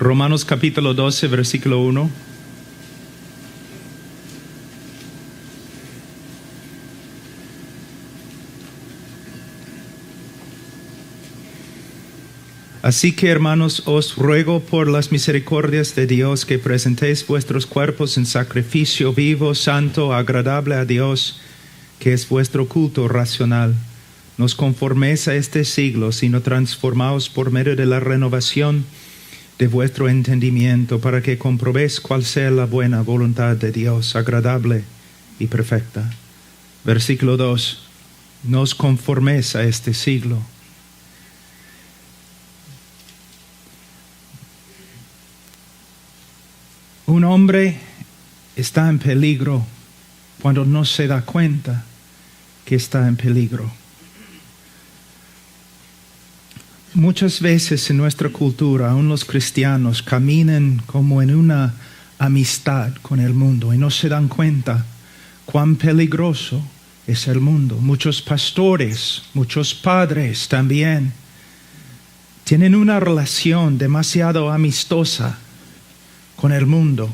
Romanos capítulo 12, versículo 1. Así que, hermanos, os ruego por las misericordias de Dios que presentéis vuestros cuerpos en sacrificio vivo, santo, agradable a Dios, que es vuestro culto racional. No os conforméis a este siglo, sino transformaos por medio de la renovación de vuestro entendimiento, para que comprobéis cuál sea la buena voluntad de Dios, agradable y perfecta. Versículo 2. No os conforméis a este siglo. Un hombre está en peligro cuando no se da cuenta que está en peligro. Muchas veces en nuestra cultura, aún los cristianos caminan como en una amistad con el mundo y no se dan cuenta cuán peligroso es el mundo. Muchos pastores, muchos padres también tienen una relación demasiado amistosa con el mundo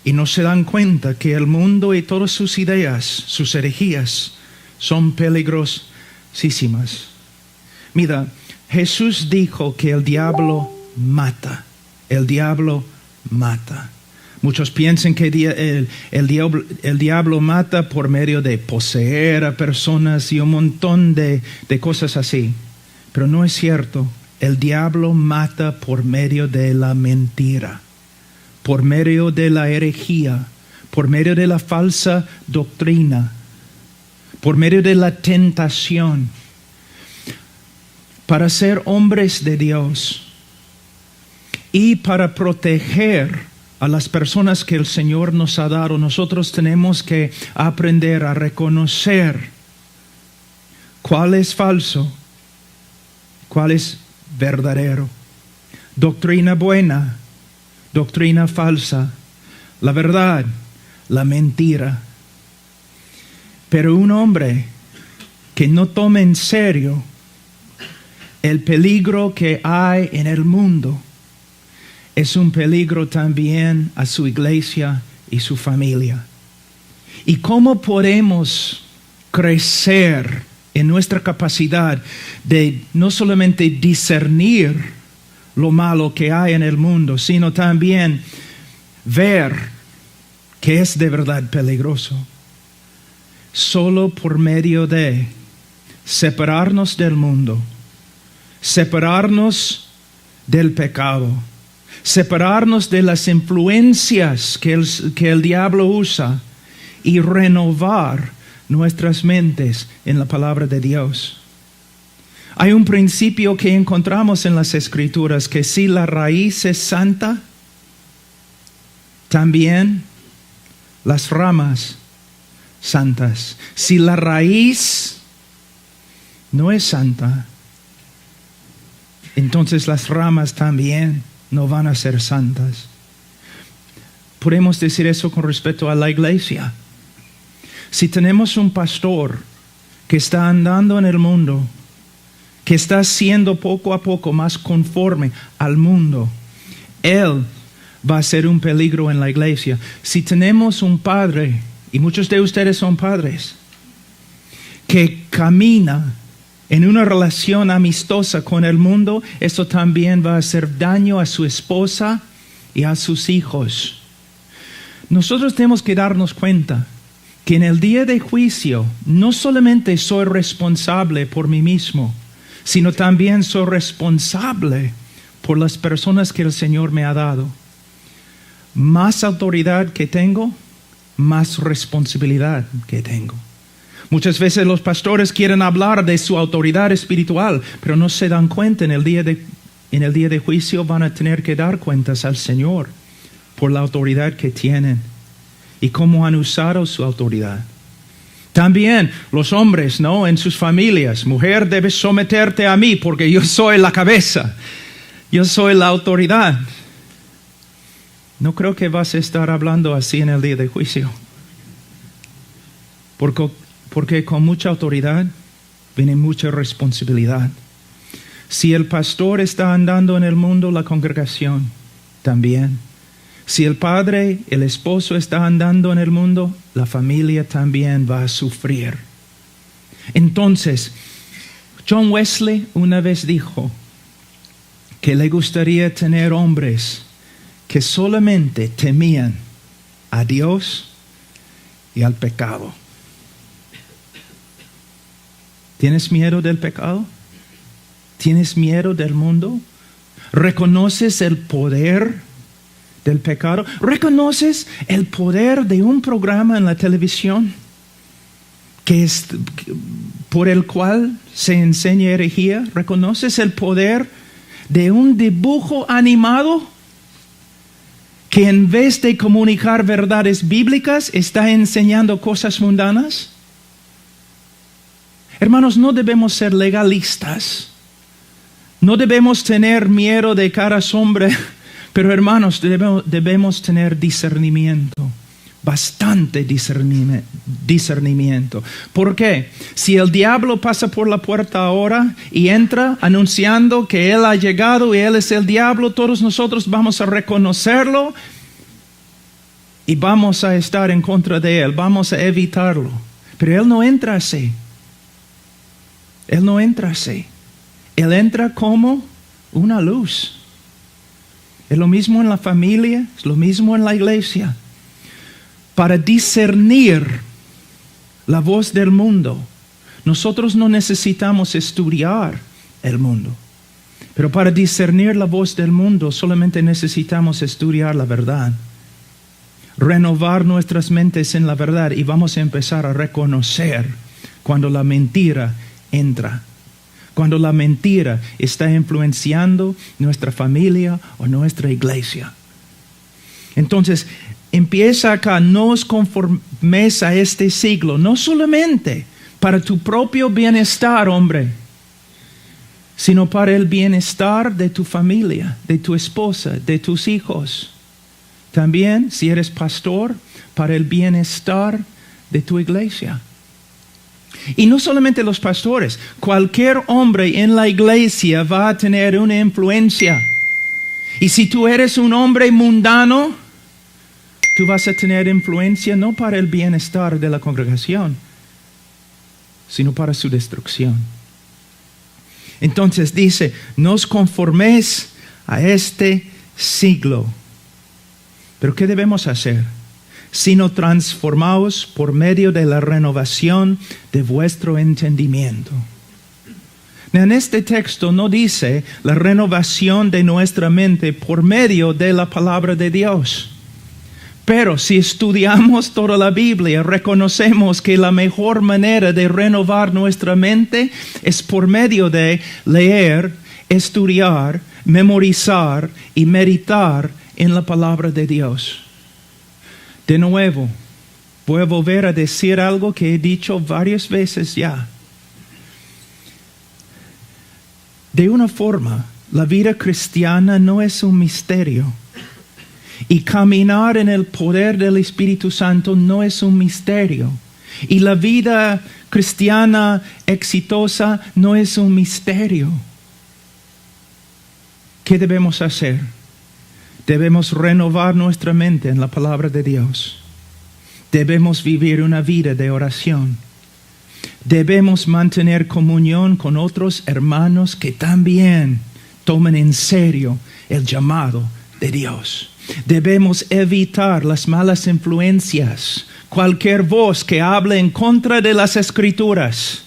y no se dan cuenta que el mundo y todas sus ideas, sus herejías son peligrosísimas. Mira, Jesús dijo que el diablo mata. El diablo mata. Muchos piensan que el diablo mata por medio de poseer a personas y un montón de cosas así. Pero no es cierto. El diablo mata por medio de la mentira, por medio de la herejía, por medio de la falsa doctrina, por medio de la tentación. Para ser hombres de Dios y para proteger a las personas que el Señor nos ha dado, nosotros tenemos que aprender a reconocer cuál es falso, cuál es verdadero. Doctrina buena, doctrina falsa, la verdad, la mentira. Pero un hombre que no tome en serio el peligro que hay en el mundo es un peligro también a su iglesia y su familia. ¿Y cómo podemos crecer en nuestra capacidad de no solamente discernir lo malo que hay en el mundo, sino también ver que es de verdad peligroso? Solo por medio de separarnos del mundo, separarnos del pecado, separarnos de las influencias que el diablo usa y renovar nuestras mentes en la palabra de Dios. Hay un principio que encontramos en las Escrituras, que si la raíz es santa, también las ramas santas. Si la raíz no es santa, entonces las ramas también no van a ser santas. Podemos decir eso con respecto a la iglesia. Si tenemos un pastor que está andando en el mundo, que está siendo poco a poco más conforme al mundo, él va a ser un peligro en la iglesia. Si tenemos un padre, y muchos de ustedes son padres, que camina en una relación amistosa con el mundo, eso también va a hacer daño a su esposa y a sus hijos. Nosotros tenemos que darnos cuenta que en el día de juicio no solamente soy responsable por mí mismo, sino también soy responsable por las personas que el Señor me ha dado. Más autoridad que tengo, más responsabilidad que tengo. Muchas veces los pastores quieren hablar de su autoridad espiritual, pero no se dan cuenta en el día de juicio van a tener que dar cuentas al Señor por la autoridad que tienen y cómo han usado su autoridad. También los hombres, ¿no? En sus familias, mujer, debes someterte a mí porque yo soy la cabeza, yo soy la autoridad. No creo que vas a estar hablando así en el día de juicio. Porque con mucha autoridad viene mucha responsabilidad. Si el pastor está andando en el mundo, la congregación también. Si el padre, el esposo está andando en el mundo, la familia también va a sufrir. Entonces, John Wesley una vez dijo que le gustaría tener hombres que solamente temían a Dios y al pecado. ¿Tienes miedo del pecado? ¿Tienes miedo del mundo? ¿Reconoces el poder del pecado? ¿Reconoces el poder de un programa en la televisión por el cual se enseña herejía? ¿Reconoces el poder de un dibujo animado que en vez de comunicar verdades bíblicas está enseñando cosas mundanas? Hermanos, no debemos ser legalistas. No debemos tener miedo de cada sombra, pero hermanos, debemos tener discernimiento. Bastante discernimiento. ¿Por qué? Si el diablo pasa por la puerta ahora y entra anunciando que él ha llegado y él es el diablo, todos nosotros vamos a reconocerlo y vamos a estar en contra de él, vamos a evitarlo. Pero él no entra así. Él no entra así. Él entra como una luz. Es lo mismo en la familia, es lo mismo en la iglesia. Para discernir la voz del mundo, nosotros no necesitamos estudiar el mundo. Pero para discernir la voz del mundo solamente necesitamos estudiar la verdad. Renovar nuestras mentes en la verdad y vamos a empezar a reconocer cuando la mentira entra. Cuando la mentira está influenciando nuestra familia o nuestra iglesia. Entonces, empieza acá, no os conforméis a este siglo, no solamente para tu propio bienestar, hombre, sino para el bienestar de tu familia, de tu esposa, de tus hijos. También, si eres pastor, para el bienestar de tu iglesia. Y no solamente los pastores, cualquier hombre en la iglesia va a tener una influencia. Y si tú eres un hombre mundano, tú vas a tener influencia no para el bienestar de la congregación, sino para su destrucción. Entonces dice, no os conforméis a este siglo. ¿Pero qué debemos hacer? Sino transformaos por medio de la renovación de vuestro entendimiento. En este texto no dice la renovación de nuestra mente por medio de la palabra de Dios. Pero si estudiamos toda la Biblia, reconocemos que la mejor manera de renovar nuestra mente es por medio de leer, estudiar, memorizar y meditar en la palabra de Dios. De nuevo, voy a volver a decir algo que he dicho varias veces ya. De una forma, la vida cristiana no es un misterio. Y caminar en el poder del Espíritu Santo no es un misterio. Y la vida cristiana exitosa no es un misterio. ¿Qué debemos hacer? Debemos renovar nuestra mente en la palabra de Dios. Debemos vivir una vida de oración. Debemos mantener comunión con otros hermanos que también tomen en serio el llamado de Dios. Debemos evitar las malas influencias, cualquier voz que hable en contra de las Escrituras.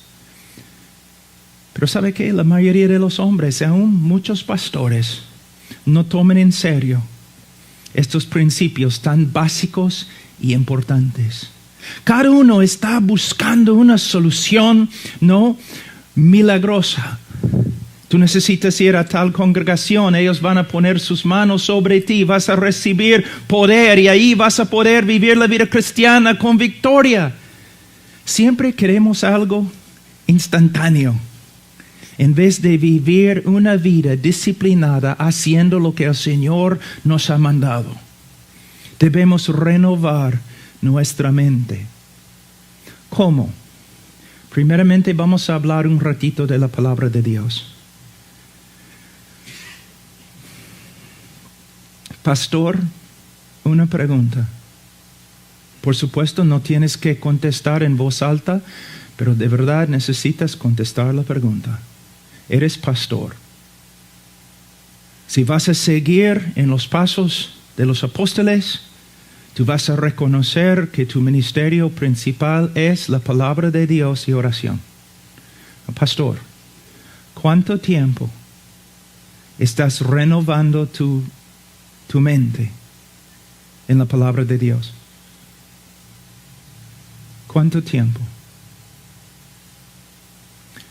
Pero ¿sabe qué? La mayoría de los hombres, aún muchos pastores, no tomen en serio estos principios tan básicos y importantes. Cada uno está buscando una solución no milagrosa. Tú necesitas ir a tal congregación, ellos van a poner sus manos sobre ti, vas a recibir poder y ahí vas a poder vivir la vida cristiana con victoria. Siempre queremos algo instantáneo, en vez de vivir una vida disciplinada haciendo lo que el Señor nos ha mandado. Debemos renovar nuestra mente. ¿Cómo? Primeramente vamos a hablar un ratito de la palabra de Dios. Pastor, una pregunta. Por supuesto, no tienes que contestar en voz alta, pero de verdad necesitas contestar la pregunta. Eres pastor. Si vas a seguir en los pasos de los apóstoles, tú vas a reconocer que tu ministerio principal es la palabra de Dios y oración. Pastor, ¿cuánto tiempo estás renovando tu mente en la palabra de Dios? ¿Cuánto tiempo?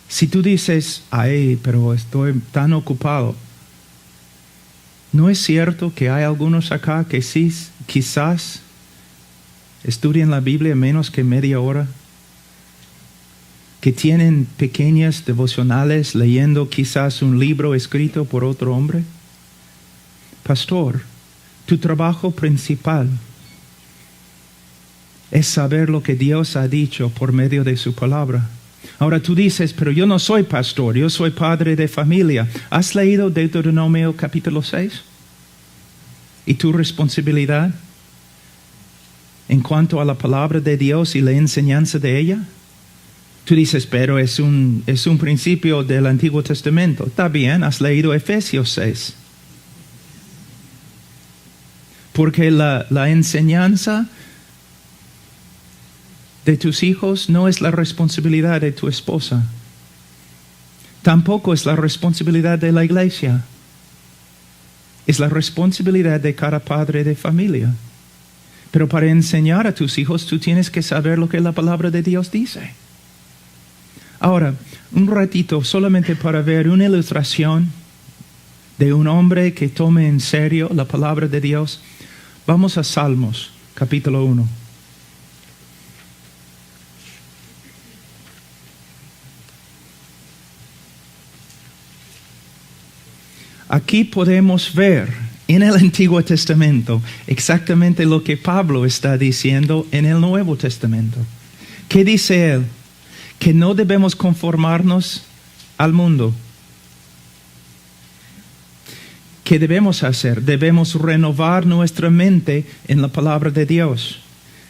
Si tú dices, ay, pero estoy tan ocupado, ¿no es cierto que hay algunos acá que sí, quizás estudian la Biblia menos que media hora? Que tienen pequeñas devocionales leyendo quizás un libro escrito por otro hombre. Pastor, tu trabajo principal es saber lo que Dios ha dicho por medio de su palabra. Ahora tú dices, pero yo no soy pastor, yo soy padre de familia. ¿Has leído Deuteronomio capítulo 6? ¿Y tu responsabilidad en cuanto a la palabra de Dios y la enseñanza de ella? Tú dices, pero es un principio del Antiguo Testamento. Está bien, has leído Efesios 6. Porque la enseñanza de tus hijos no es la responsabilidad de tu esposa. Tampoco es la responsabilidad de la iglesia. Es la responsabilidad de cada padre de familia. Pero para enseñar a tus hijos, tú tienes que saber lo que la palabra de Dios dice. Ahora, un ratito solamente para ver una ilustración de un hombre que tome en serio la palabra de Dios. Vamos a Salmos, capítulo 1. Aquí podemos ver en el Antiguo Testamento exactamente lo que Pablo está diciendo en el Nuevo Testamento. ¿Qué dice él? Que no debemos conformarnos al mundo. ¿Qué debemos hacer? Debemos renovar nuestra mente en la palabra de Dios.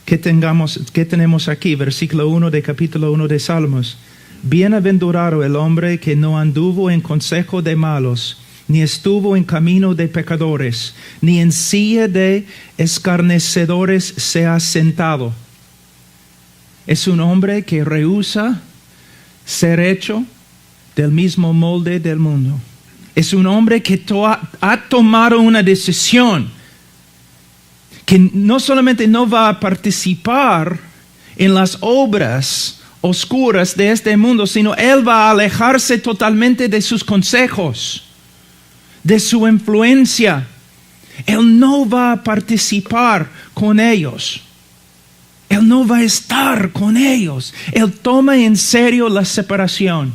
¿Qué tenemos aquí? Versículo 1 de capítulo 1 de Salmos. Bienaventurado el hombre que no anduvo en consejo de malos, ni estuvo en camino de pecadores, ni en silla de escarnecedores se ha sentado. Es un hombre que rehúsa ser hecho del mismo molde del mundo. Es un hombre que ha tomado una decisión que no solamente no va a participar en las obras oscuras de este mundo, sino él va a alejarse totalmente de sus consejos, de su influencia. Él no va a participar con ellos. Él no va a estar con ellos. Él toma en serio la separación.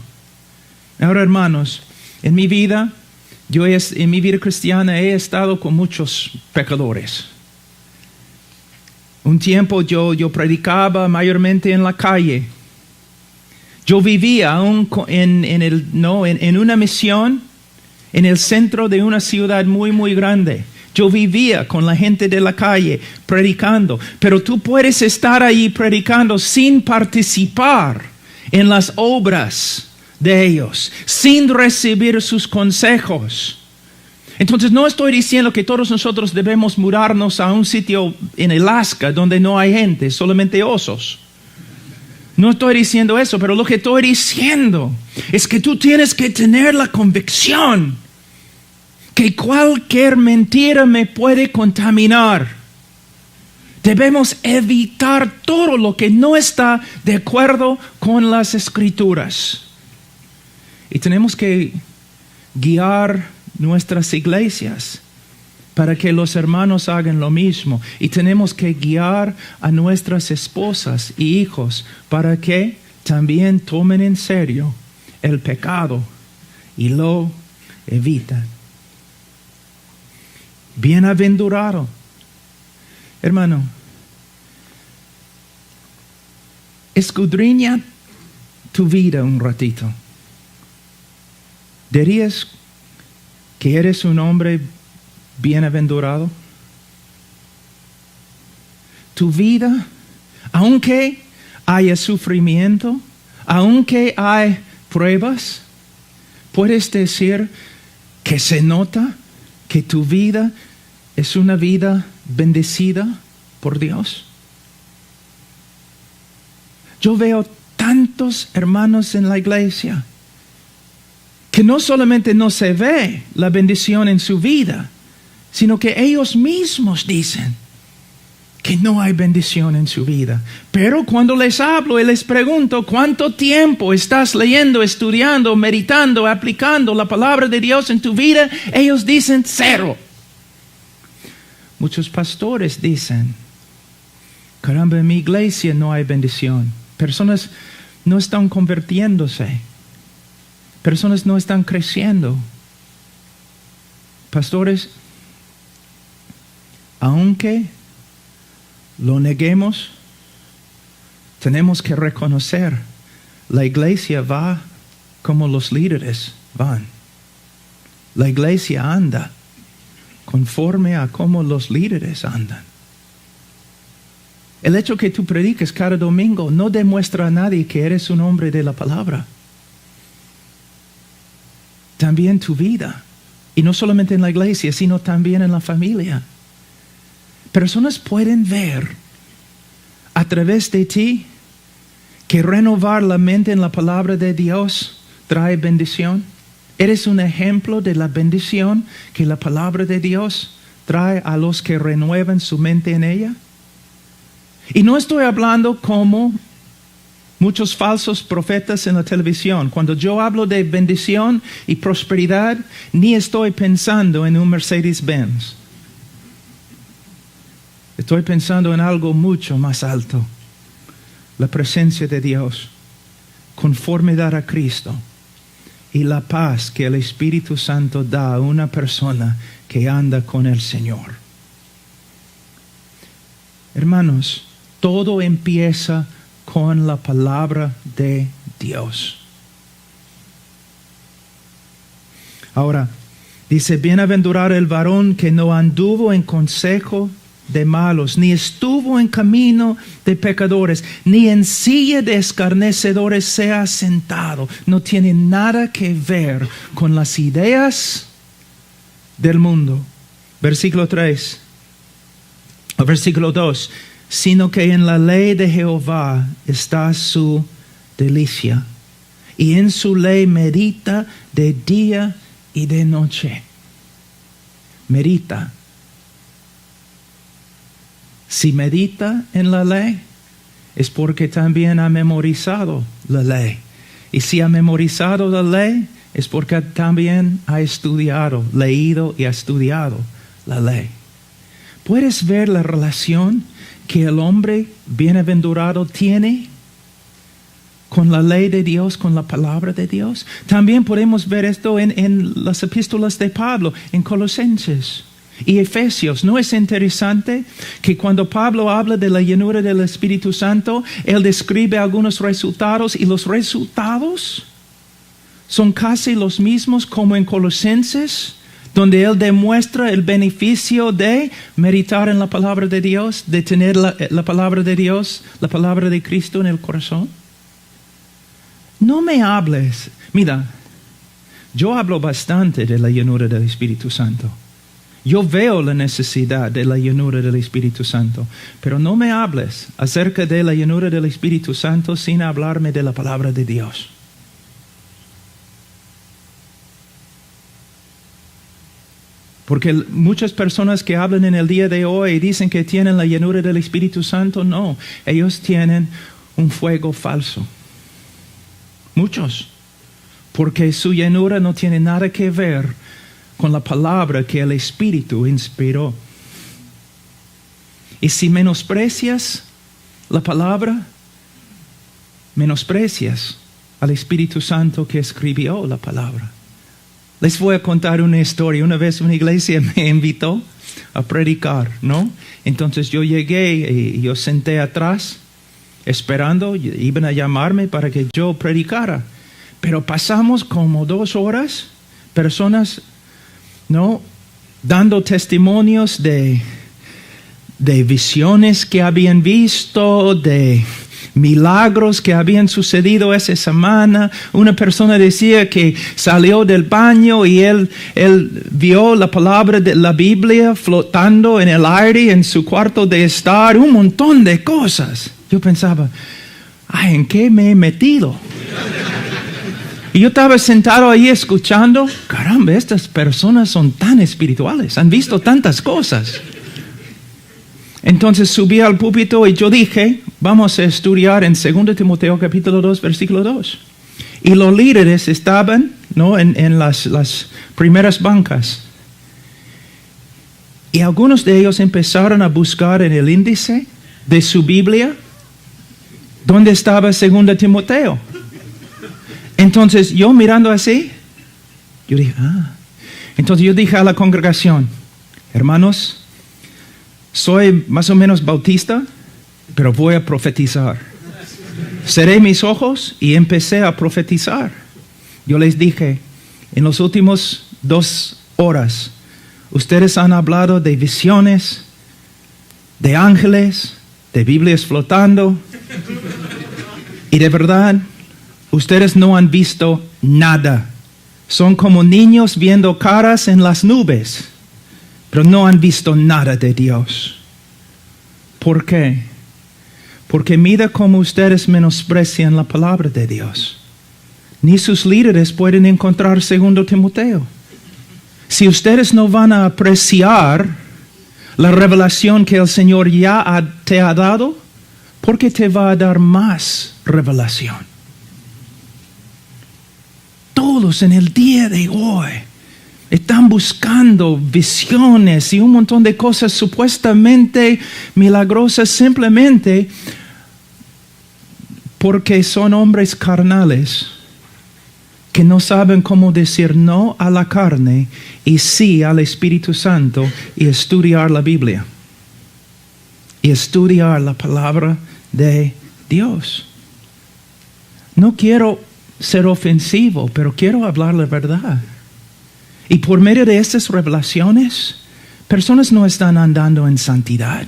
Ahora, hermanos, en mi vida cristiana he estado con muchos pecadores. Un tiempo yo predicaba mayormente en la calle. Yo vivía aún en una misión en el centro de una ciudad muy, muy grande. Yo vivía con la gente de la calle predicando, pero tú puedes estar ahí predicando sin participar en las obras de ellos, sin recibir sus consejos. Entonces no estoy diciendo que todos nosotros debemos mudarnos a un sitio en Alaska donde no hay gente, solamente osos. No estoy diciendo eso, pero lo que estoy diciendo es que tú tienes que tener la convicción que cualquier mentira me puede contaminar. Debemos evitar todo lo que no está de acuerdo con las Escrituras. Y tenemos que guiar nuestras iglesias para que los hermanos hagan lo mismo. Y tenemos que guiar a nuestras esposas y hijos para que también tomen en serio el pecado y lo evitan. Bienaventurado. Hermano, escudriña tu vida un ratito. ¿Dirías que eres un hombre bienaventurado? tu vida, aunque haya sufrimiento, aunque hay pruebas, puedes decir que se nota que tu vida es una vida bendecida por Dios. Yo veo tantos hermanos en la iglesia que no solamente no se ve la bendición en su vida, sino que ellos mismos dicen que no hay bendición en su vida. Pero cuando les hablo y les pregunto cuánto tiempo estás leyendo, estudiando, meditando, aplicando la palabra de Dios en tu vida, ellos dicen 0. Muchos pastores dicen, caramba, en mi iglesia no hay bendición. Personas no están convirtiéndose. Personas no están creciendo. Pastores, aunque lo neguemos, tenemos que reconocer, la iglesia va como los líderes van. La iglesia anda conforme a cómo los líderes andan. El hecho que tú prediques cada domingo no demuestra a nadie que eres un hombre de la palabra. También tu vida, y no solamente en la iglesia, sino también en la familia. Personas pueden ver a través de ti que renovar la mente en la palabra de Dios trae bendición. Eres un ejemplo de la bendición que la palabra de Dios trae a los que renuevan su mente en ella. Y no estoy hablando como muchos falsos profetas en la televisión. Cuando yo hablo de bendición y prosperidad, ni estoy pensando en un Mercedes-Benz. Estoy pensando en algo mucho más alto. La presencia de Dios, conformidad a Cristo y la paz que el Espíritu Santo da a una persona que anda con el Señor. Hermanos, todo empieza con la palabra de Dios. Ahora, dice, bienaventurado el varón que no anduvo en consejo de malos, ni estuvo en camino de pecadores, ni en silla de escarnecedores se ha sentado. No tiene nada que ver con las ideas del mundo. Versículo 3. Versículo 2. Sino que en la ley de Jehová está su delicia, y en su ley medita de día y de noche. Medita. Si medita en la ley, es porque también ha memorizado la ley. Y si ha memorizado la ley, es porque también ha estudiado, leído y ha estudiado la ley. ¿Puedes ver la relación que el hombre bienaventurado tiene con la ley de Dios, con la palabra de Dios? También podemos ver esto en las epístolas de Pablo, en Colosenses y Efesios. ¿No es interesante que cuando Pablo habla de la llenura del Espíritu Santo, él describe algunos resultados y los resultados son casi los mismos como en Colosenses, donde él demuestra el beneficio de meditar en la palabra de Dios, de tener la palabra de Dios, la palabra de Cristo en el corazón? No me hables. Mira, yo hablo bastante de la llenura del Espíritu Santo. Yo veo la necesidad de la llenura del Espíritu Santo, pero no me hables acerca de la llenura del Espíritu Santo sin hablarme de la palabra de Dios. Porque muchas personas que hablan en el día de hoy dicen que tienen la llenura del Espíritu Santo, no, ellos tienen un fuego falso. Muchos, porque su llenura no tiene nada que ver con la palabra que el Espíritu inspiró. Y si menosprecias la palabra, menosprecias al Espíritu Santo que escribió la palabra. Les voy a contar una historia. Una vez una iglesia me invitó a predicar, ¿no? Entonces yo llegué y yo senté atrás esperando, iban a llamarme para que yo predicara. Pero pasamos como 2 horas, personas, ¿no?, dando testimonios de de visiones que habían visto, de milagros que habían sucedido esa semana. Una persona decía que salió del baño y él vio la palabra de la Biblia flotando en el aire en su cuarto de estar, un montón de cosas. Yo pensaba, ay, ¿en qué me he metido? Y yo estaba sentado ahí escuchando, caramba, estas personas son tan espirituales, han visto tantas cosas. Entonces subí al púlpito y yo dije, vamos a estudiar en 2 Timoteo capítulo 2, versículo 2. Y los líderes estaban, ¿no?, en las primeras bancas. Y algunos de ellos empezaron a buscar en el índice de su Biblia dónde estaba 2 Timoteo. Entonces yo mirando así, yo dije, Entonces yo dije a la congregación, hermanos, soy más o menos bautista, pero voy a profetizar. Cerré mis ojos y empecé a profetizar. Yo les dije, en los últimos 2 horas, ustedes han hablado de visiones, de ángeles, de Biblias flotando. Y de verdad, ustedes no han visto nada. Son como niños viendo caras en las nubes, pero no han visto nada de Dios. ¿Por qué? Porque mira cómo ustedes menosprecian la palabra de Dios. Ni sus líderes pueden encontrar 2 Timoteo. Si ustedes no van a apreciar la revelación que el Señor ya te ha dado, ¿por qué te va a dar más revelación? Todos en el día de hoy están buscando visiones y un montón de cosas supuestamente milagrosas simplemente porque son hombres carnales que no saben cómo decir no a la carne y sí al Espíritu Santo y estudiar la Biblia y estudiar la palabra de Dios. No quiero ser ofensivo, pero quiero hablar la verdad. Y por medio de estas revelaciones, personas no están andando en santidad,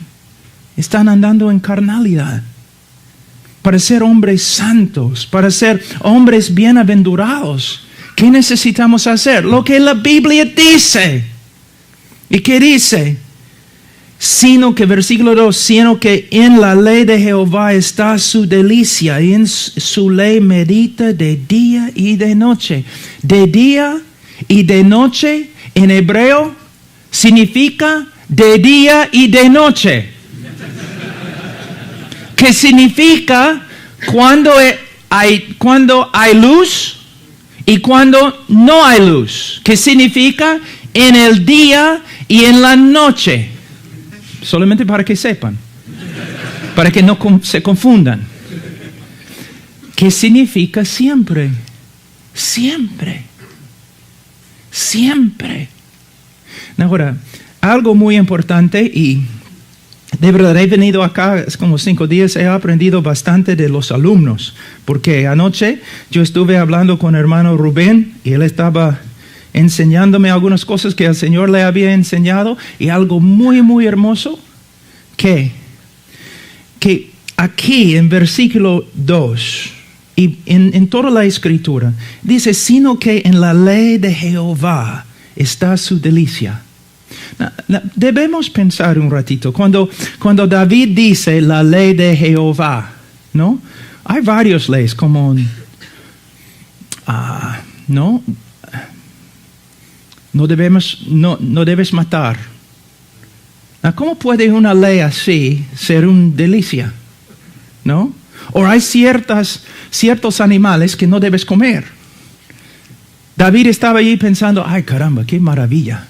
están andando en carnalidad. Para ser hombres santos, para ser hombres bienaventurados, ¿qué necesitamos hacer? Lo que la Biblia dice. ¿Y qué dice? Sino que, versículo 2, sino que en la ley de Jehová está su delicia, y en su ley medita de día y de noche. De día y de noche en hebreo significa de día y de noche. ¿Qué significa cuando hay luz y cuando no hay luz? ¿Qué significa en el día y en la noche? Solamente para que sepan, para que no se confundan. ¿Qué significa siempre? Siempre. Siempre. Ahora, algo muy importante, y de verdad he venido acá, es como 5 días, he aprendido bastante de los alumnos, porque anoche yo estuve hablando con el hermano Rubén y él estaba enseñándome algunas cosas que el Señor le había enseñado, y algo muy, muy hermoso, que aquí en versículo 2, y en toda la Escritura, dice, sino que en la ley de Jehová está su delicia. Debemos pensar un ratito, cuando David dice la ley de Jehová, ¿no? Hay varias leyes como, ¿no? No debes matar. ¿Cómo puede una ley así ser una delicia? ¿No? O hay ciertos animales que no debes comer. David estaba allí pensando, ay caramba, qué maravilla.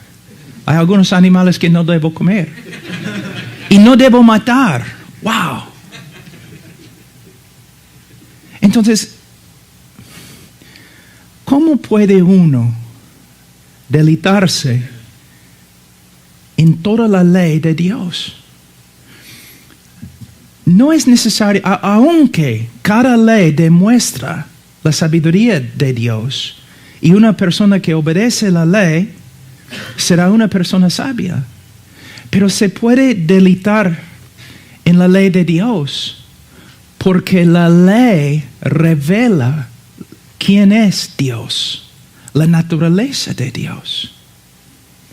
Hay algunos animales que no debo comer. Y no debo matar. ¡Wow! Entonces, ¿cómo puede uno deleitarse en toda la ley de Dios? No es necesario, aunque cada ley demuestra la sabiduría de Dios, y una persona que obedece la ley será una persona sabia. Pero se puede deleitar en la ley de Dios, porque la ley revela quién es Dios, la naturaleza de Dios.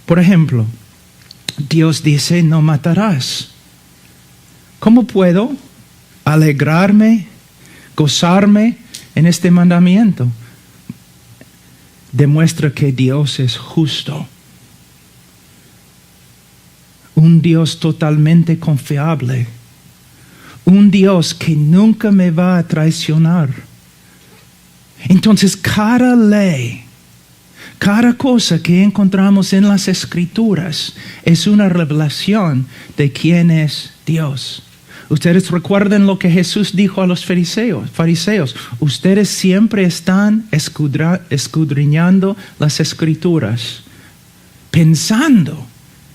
Por ejemplo, Dios dice, no matarás. ¿Cómo puedo alegrarme, gozarme en este mandamiento? Demuestra que Dios es justo. Un Dios totalmente confiable. Un Dios que nunca me va a traicionar. Entonces, cada ley, cada cosa que encontramos en las Escrituras es una revelación de quién es Dios. Ustedes recuerdan lo que Jesús dijo a los fariseos. Ustedes siempre están escudriñando las Escrituras, pensando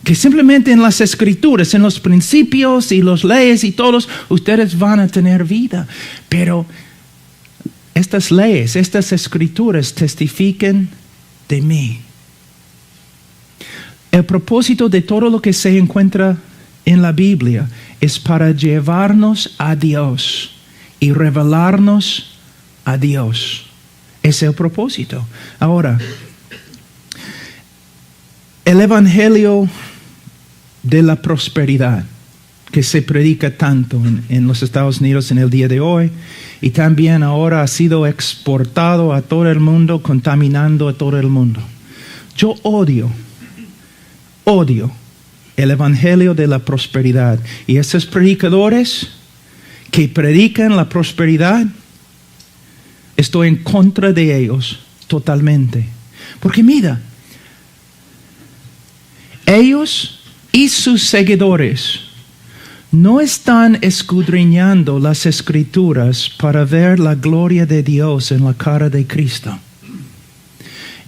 que simplemente en las Escrituras, en los principios y las leyes y todos, ustedes van a tener vida. Pero estas leyes, estas Escrituras testifican de mí. El propósito de todo lo que se encuentra en la Biblia es para llevarnos a Dios y revelarnos a Dios. Es el propósito. Ahora, el Evangelio de la prosperidad que se predica tanto en los Estados Unidos en el día de hoy, y también ahora ha sido exportado a todo el mundo, contaminando a todo el mundo. Yo odio el Evangelio de la prosperidad. Y esos predicadores que predican la prosperidad, estoy en contra de ellos totalmente. Porque mira, ellos y sus seguidores no están escudriñando las Escrituras para ver la gloria de Dios en la cara de Cristo.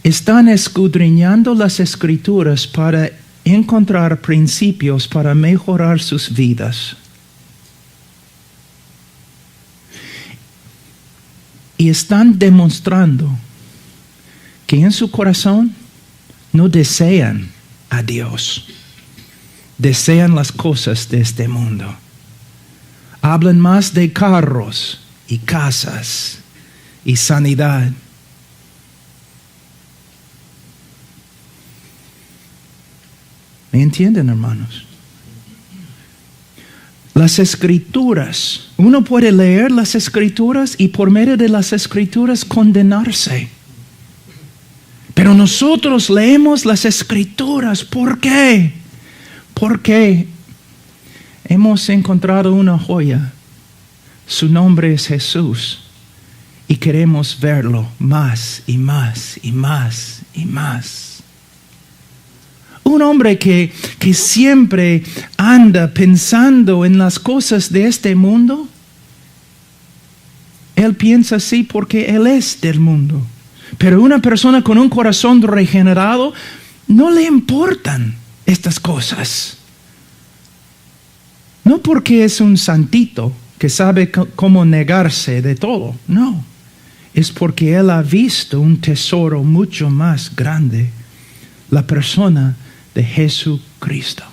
Están escudriñando las Escrituras para encontrar principios para mejorar sus vidas. Y están demostrando que en su corazón no desean a Dios. Desean las cosas de este mundo. Hablan más de carros y casas y sanidad. ¿Me entienden, hermanos? Las Escrituras, uno puede leer las Escrituras y por medio de las Escrituras condenarse. Pero nosotros leemos las Escrituras. ¿Por qué? Porque hemos encontrado una joya. Su nombre es Jesús. Y queremos verlo más y más y más y más. Un hombre que siempre anda pensando en las cosas de este mundo, él piensa así porque él es del mundo. Pero una persona con un corazón regenerado, no le importan estas cosas. No porque es un santito que sabe cómo negarse de todo, no. Es porque él ha visto un tesoro mucho más grande, la persona de Jesucristo.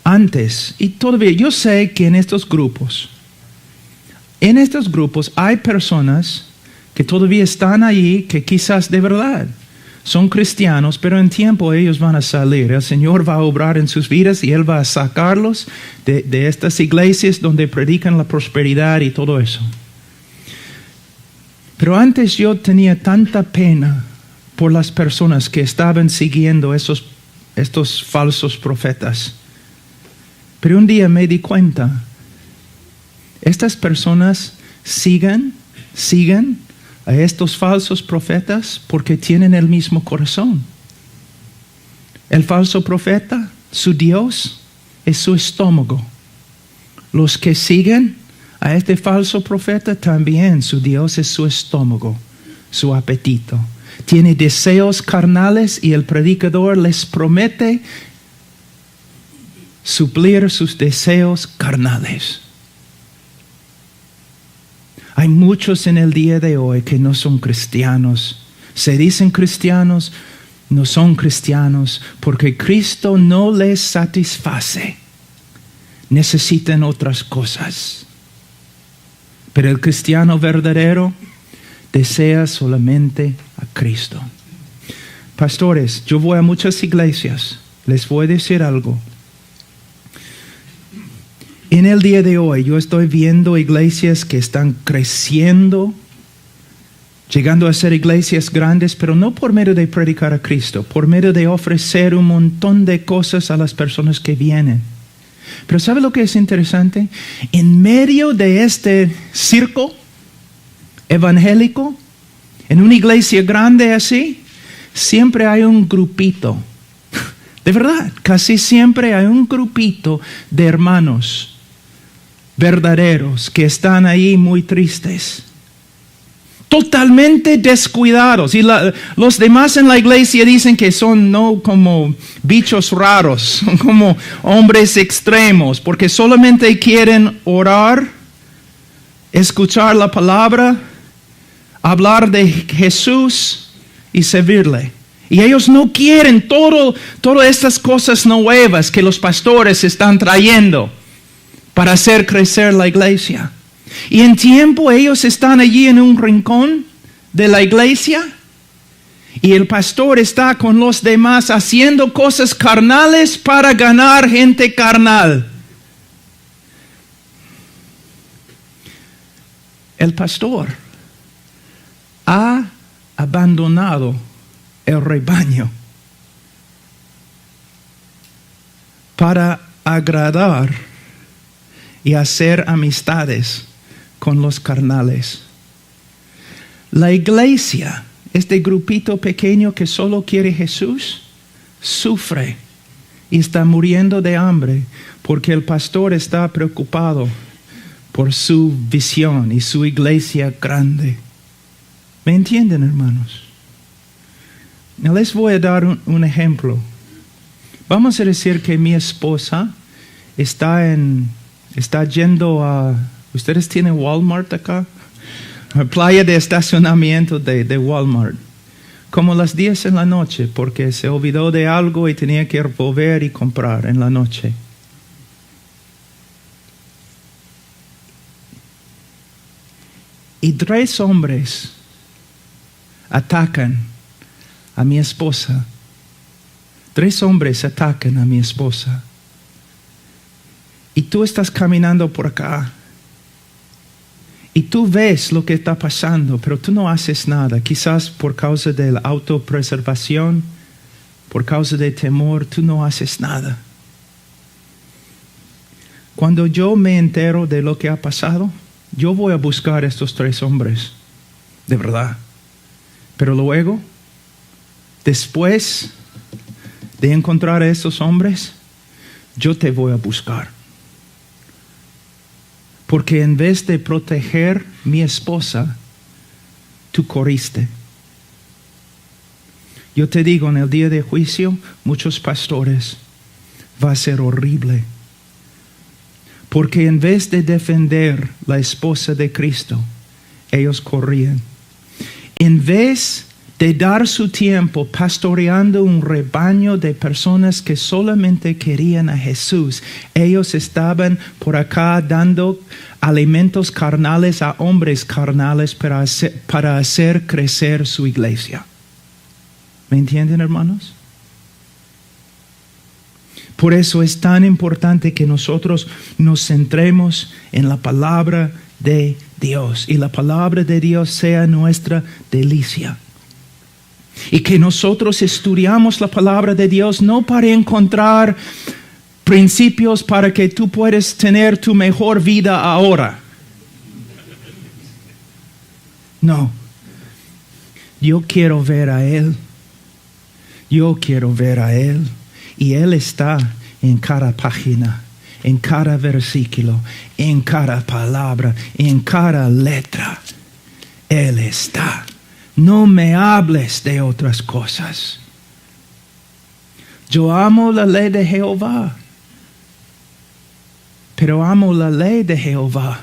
Antes, y todavía yo sé que en estos grupos hay personas que todavía están allí, que quizás de verdad son cristianos, pero en tiempo ellos van a salir. El Señor va a obrar en sus vidas y Él va a sacarlos de estas iglesias donde predican la prosperidad y todo eso. Pero antes yo tenía tanta pena por las personas que estaban siguiendo estos falsos profetas. Pero un día me di cuenta, estas personas siguen a estos falsos profetas porque tienen el mismo corazón. El falso profeta, su Dios, es su estómago. Los que siguen a este falso profeta también, su Dios es su estómago, su apetito. Tiene deseos carnales y el predicador les promete suplir sus deseos carnales. Hay muchos en el día de hoy que no son cristianos. Se dicen cristianos, no son cristianos porque Cristo no les satisface. Necesitan otras cosas. Pero el cristiano verdadero desea solamente a Cristo. Pastores, yo voy a muchas iglesias. Les voy a decir algo. En el día de hoy yo estoy viendo iglesias que están creciendo, llegando a ser iglesias grandes, pero no por medio de predicar a Cristo, por medio de ofrecer un montón de cosas a las personas que vienen. Pero ¿sabe lo que es interesante? En medio de este circo evangélico, en una iglesia grande así, siempre hay un grupito. De verdad, casi siempre hay un grupito de hermanos verdaderos que están ahí muy tristes, totalmente descuidados. Y los demás en la iglesia dicen que son no como bichos raros, son como hombres extremos, porque solamente quieren orar, escuchar la palabra, hablar de Jesús y servirle. Y ellos no quieren todas estas cosas nuevas que los pastores están trayendo para hacer crecer la iglesia. Y en tiempo ellos están allí en un rincón de la iglesia y el pastor está con los demás haciendo cosas carnales para ganar gente carnal. El pastor ha abandonado el rebaño para agradar y hacer amistades con los carnales. La iglesia, este grupito pequeño que solo quiere Jesús, sufre y está muriendo de hambre porque el pastor está preocupado por su visión y su iglesia grande. ¿Me entienden, hermanos? Les voy a dar un ejemplo. Vamos a decir que mi esposa está yendo a... ¿Ustedes tienen Walmart acá? Playa de estacionamiento de Walmart. Como las 10 en la noche, porque se olvidó de algo y tenía que volver y comprar en la noche. Y 3 hombres atacan a mi esposa. 3 hombres atacan a mi esposa. Y tú estás caminando por acá. Y tú ves lo que está pasando, pero tú no haces nada. Quizás por causa de la autopreservación, por causa de temor, tú no haces nada. Cuando yo me entero de lo que ha pasado, yo voy a buscar a estos 3 hombres. De verdad. Pero luego, después de encontrar a estos hombres, yo te voy a buscar. Porque en vez de proteger mi esposa, tú corriste. Yo te digo, en el día de juicio, muchos pastores, va a ser horrible. Porque en vez de defender la esposa de Cristo, ellos corrían. En vez de dar su tiempo pastoreando un rebaño de personas que solamente querían a Jesús, ellos estaban por acá dando alimentos carnales a hombres carnales para hacer crecer su iglesia. ¿Me entienden, hermanos? Por eso es tan importante que nosotros nos centremos en la palabra de Dios y la palabra de Dios sea nuestra delicia. Y que nosotros estudiamos la palabra de Dios no para encontrar principios para que tú puedas tener tu mejor vida ahora. No. Yo quiero ver a Él. Yo quiero ver a Él. Y Él está en cada página, en cada versículo, en cada palabra, en cada letra. Él está. No me hables de otras cosas. Yo amo la ley de Jehová, pero amo la ley de Jehová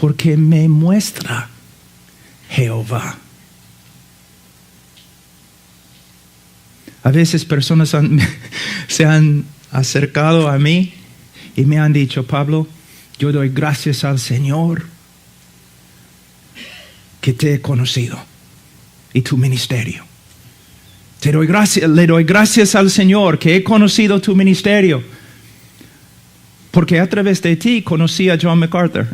porque me muestra Jehová. A veces personas se han acercado a mí y me han dicho, Pablo, yo doy gracias al Señor que te he conocido y tu ministerio. Le doy gracias al Señor que he conocido tu ministerio, porque a través de ti conocí a John MacArthur.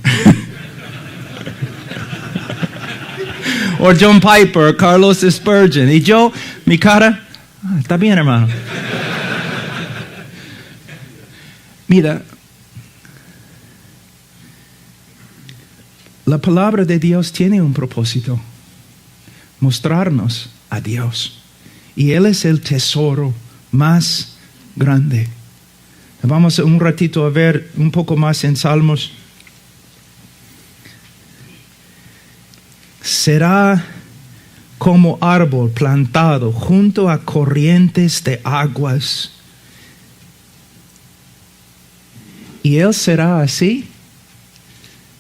O John Piper, Carlos Spurgeon. Y yo, mi cara, está bien, hermano. Mira, la palabra de Dios tiene un propósito: mostrarnos a Dios. Y Él es el tesoro más grande. Vamos un ratito a ver un poco más en Salmos. Será como árbol plantado junto a corrientes de aguas. Y Él será así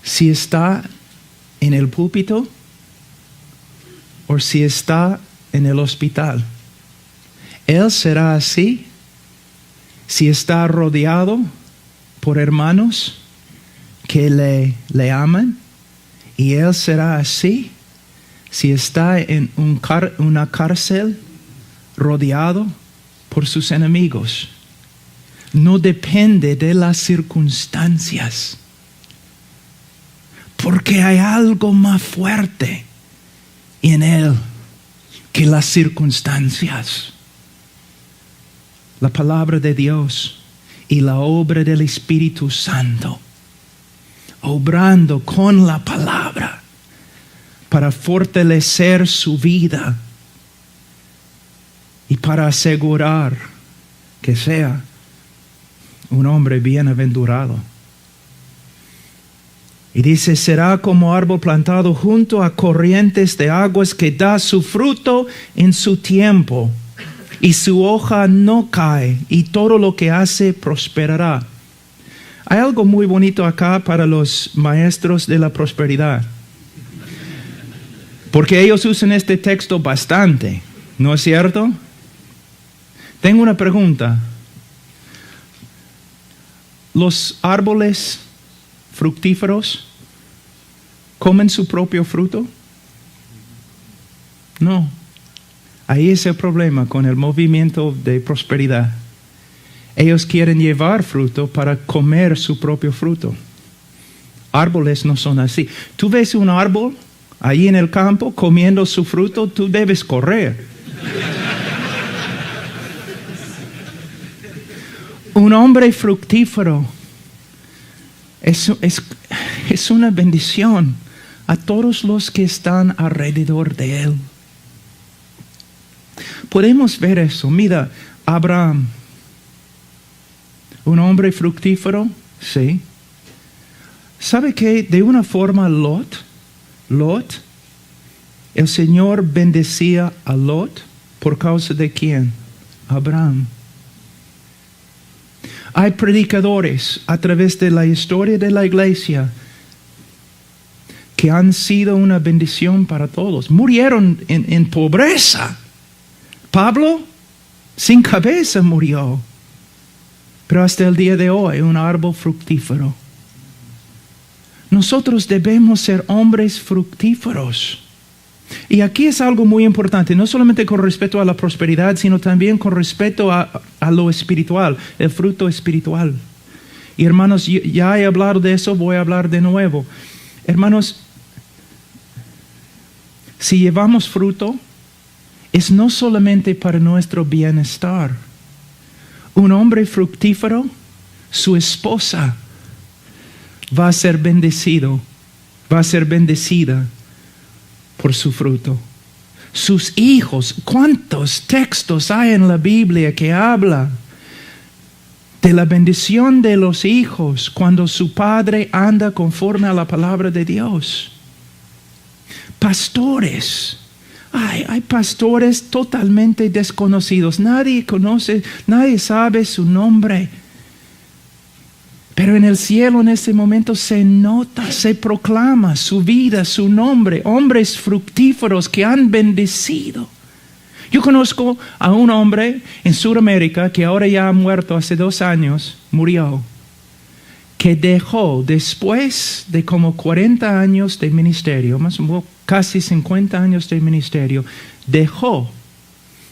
si está en el púlpito o si está en el hospital. Él será así si está rodeado por hermanos que le aman. Y Él será así si está en una cárcel rodeado por sus enemigos. No depende de las circunstancias, porque hay algo más fuerte en Él que las circunstancias. La palabra de Dios y la obra del Espíritu Santo, obrando con la palabra para fortalecer su vida y para asegurar que sea un hombre bienaventurado. Y dice, será como árbol plantado junto a corrientes de aguas que da su fruto en su tiempo y su hoja no cae y todo lo que hace prosperará. Hay algo muy bonito acá para los maestros de la prosperidad, porque ellos usan este texto bastante, ¿no es cierto? Tengo una pregunta. ¿Los árboles fructíferos comen su propio fruto? No. Ahí es el problema con el movimiento de prosperidad. Ellos quieren llevar fruto para comer su propio fruto. Árboles no son así. Tú ves un árbol ahí en el campo comiendo su fruto, tú debes correr. Un hombre fructífero es una bendición a todos los que están alrededor de él. Podemos ver eso. Mira, Abraham, un hombre fructífero, sí. ¿Sabe qué? De una forma Lot, el Señor bendecía a Lot por causa de ¿quién? Abraham. Hay predicadores a través de la historia de la iglesia que han sido una bendición para todos. Murieron en pobreza. Pablo, sin cabeza, murió. Pero hasta el día de hoy, un árbol fructífero. Nosotros debemos ser hombres fructíferos. Y aquí es algo muy importante, no solamente con respecto a la prosperidad, sino también con respecto a lo espiritual, el fruto espiritual. Y hermanos, ya he hablado de eso, voy a hablar de nuevo. Hermanos, si llevamos fruto, es no solamente para nuestro bienestar. Un hombre fructífero, su esposa va a ser bendecida por su fruto. Sus hijos, ¿cuántos textos hay en la Biblia que habla de la bendición de los hijos cuando su padre anda conforme a la palabra de Dios? Pastores. Hay pastores totalmente desconocidos. Nadie conoce, nadie sabe su nombre. Pero en el cielo en ese momento se nota, se proclama su vida, su nombre. Hombres fructíferos que han bendecido. Yo conozco a un hombre en Sudamérica que ahora ya ha muerto hace 2 años, murió, que dejó después de como 40 años de ministerio, más o menos casi 50 años de ministerio, dejó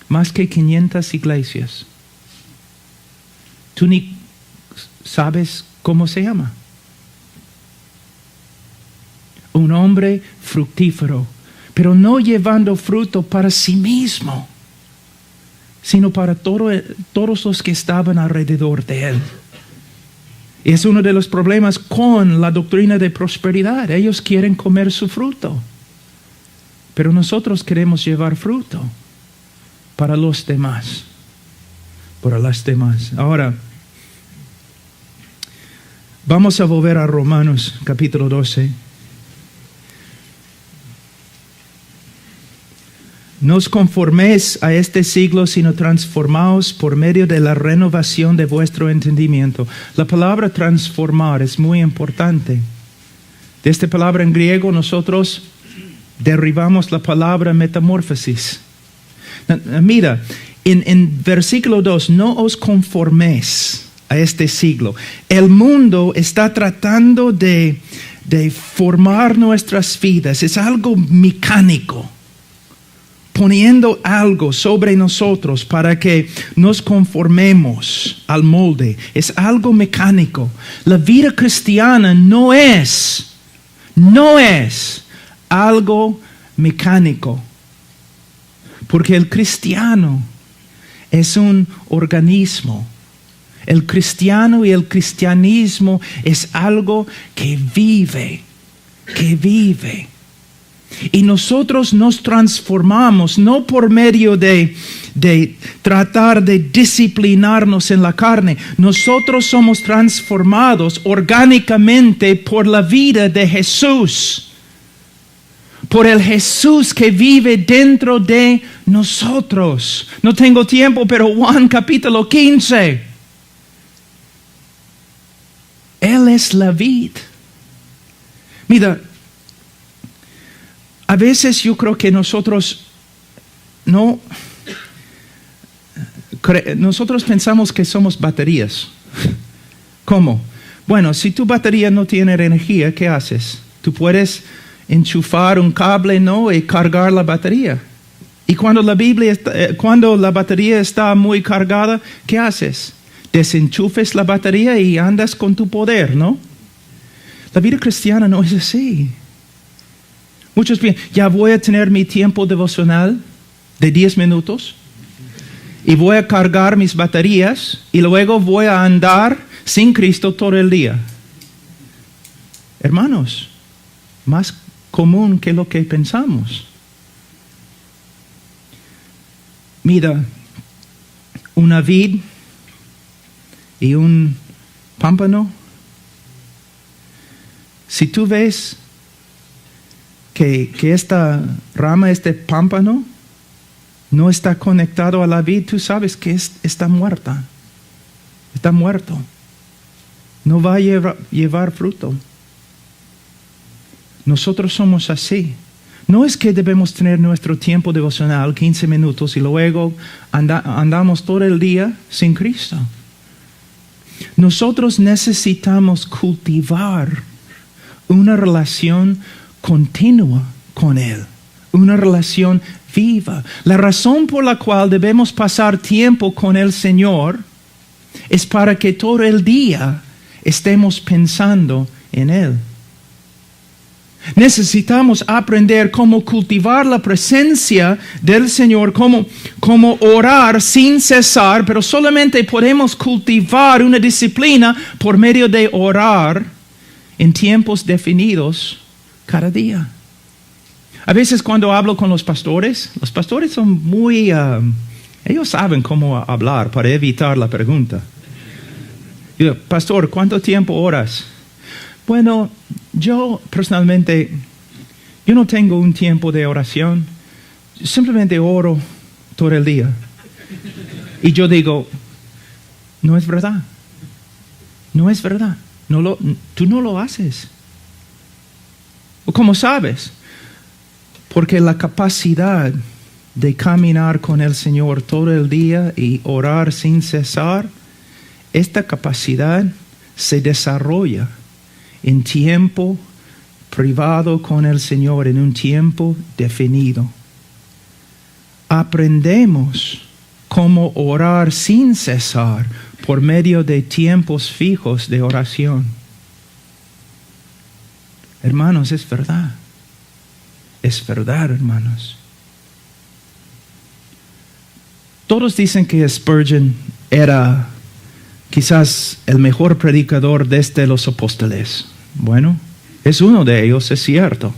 más que 500 iglesias. Tú ni sabes cómo se llama. Un hombre fructífero, pero no llevando fruto para sí mismo, sino para todos los que estaban alrededor de él. Es uno de los problemas con la doctrina de prosperidad. Ellos quieren comer su fruto, pero nosotros queremos llevar fruto para los demás, para las demás. Ahora, vamos a volver a Romanos capítulo 12. No os conforméis a este siglo, sino transformaos por medio de la renovación de vuestro entendimiento. La palabra transformar es muy importante. De esta palabra en griego nosotros derivamos la palabra metamorfosis. Mira, en versículo 2, no os conforméis a este siglo. El mundo está tratando de formar nuestras vidas. Es algo mecánico, poniendo algo sobre nosotros para que nos conformemos al molde. Es algo mecánico. La vida cristiana no es algo mecánico, porque el cristiano es un organismo. El cristiano y el cristianismo es algo que vive. Y nosotros nos transformamos no por medio de tratar de disciplinarnos en la carne. Nosotros somos transformados orgánicamente por la vida de Jesús. Por el Jesús que vive dentro de nosotros. No tengo tiempo, pero Juan capítulo 15. Él es la vid. Mira, a veces yo creo que nosotros pensamos que somos baterías. ¿Cómo? Bueno, si tu batería no tiene energía, ¿qué haces? Tú puedes enchufar un cable, ¿no? Y cargar la batería. Y cuando la batería está muy cargada, ¿qué haces? Desenchufes la batería y andas con tu poder, ¿no? La vida cristiana no es así. Muchos piensan, ya voy a tener mi tiempo devocional de 10 minutos y voy a cargar mis baterías y luego voy a andar sin Cristo todo el día. Hermanos, más común que lo que pensamos. Mira, una vid y un pámpano. Si tú ves que esta rama, este pámpano, no está conectado a la vid, tú sabes que está muerta. Está muerto. No va a llevar fruto. Nosotros somos así. No es que debemos tener nuestro tiempo devocional, 15 minutos, y luego andamos todo el día sin Cristo. Nosotros necesitamos cultivar una relación continua con Él, una relación viva. La razón por la cual debemos pasar tiempo con el Señor es para que todo el día estemos pensando en Él. Necesitamos aprender cómo cultivar la presencia del Señor, cómo orar sin cesar, pero solamente podemos cultivar una disciplina por medio de orar en tiempos definidos cada día. A veces cuando hablo con los pastores son muy... ellos saben cómo hablar para evitar la pregunta. Yo, pastor, ¿cuánto tiempo oras? Bueno, yo personalmente, yo no tengo un tiempo de oración. Simplemente oro todo el día. Y yo digo, no es verdad. No es verdad. Tú no lo haces. ¿Cómo sabes? Porque la capacidad de caminar con el Señor todo el día y orar sin cesar, esta capacidad se desarrolla en tiempo privado con el Señor, en un tiempo definido. Aprendemos cómo orar sin cesar por medio de tiempos fijos de oración. Hermanos, es verdad. Es verdad, hermanos. Todos dicen que Spurgeon era quizás el mejor predicador desde los apóstoles. Bueno, es uno de ellos, es cierto.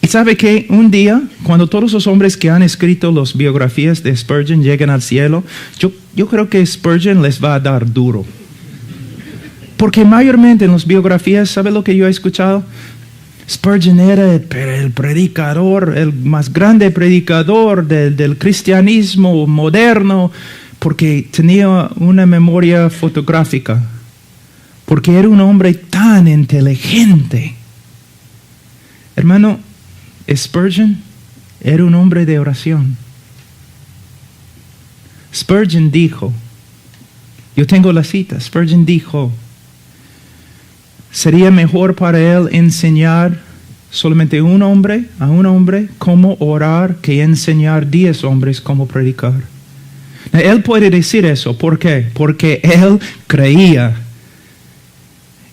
Y sabe que un día, cuando todos los hombres que han escrito las biografías de Spurgeon lleguen al cielo, yo creo que Spurgeon les va a dar duro. Porque mayormente en las biografías, ¿sabe lo que yo he escuchado? Spurgeon era el predicador, el más grande predicador del cristianismo moderno, porque tenía una memoria fotográfica, porque era un hombre tan inteligente. Hermano, Spurgeon era un hombre de oración. Spurgeon dijo, yo tengo la cita, Spurgeon dijo, sería mejor para él enseñar solamente a un hombre cómo orar que enseñar 10 hombres cómo predicar. Él puede decir eso. ¿Por qué? Porque él creía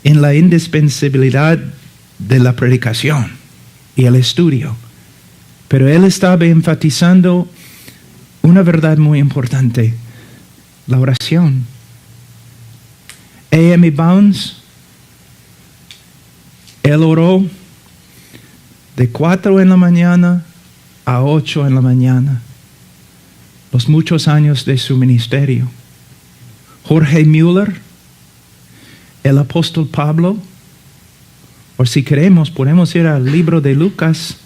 en la indispensabilidad de la predicación y el estudio. Pero él estaba enfatizando una verdad muy importante: la oración. A.M. Bounds, él oró de 4 en la mañana a 8 en la mañana, los muchos años de su ministerio. Jorge Müller, el apóstol Pablo, o si queremos, podemos ir al libro de Lucas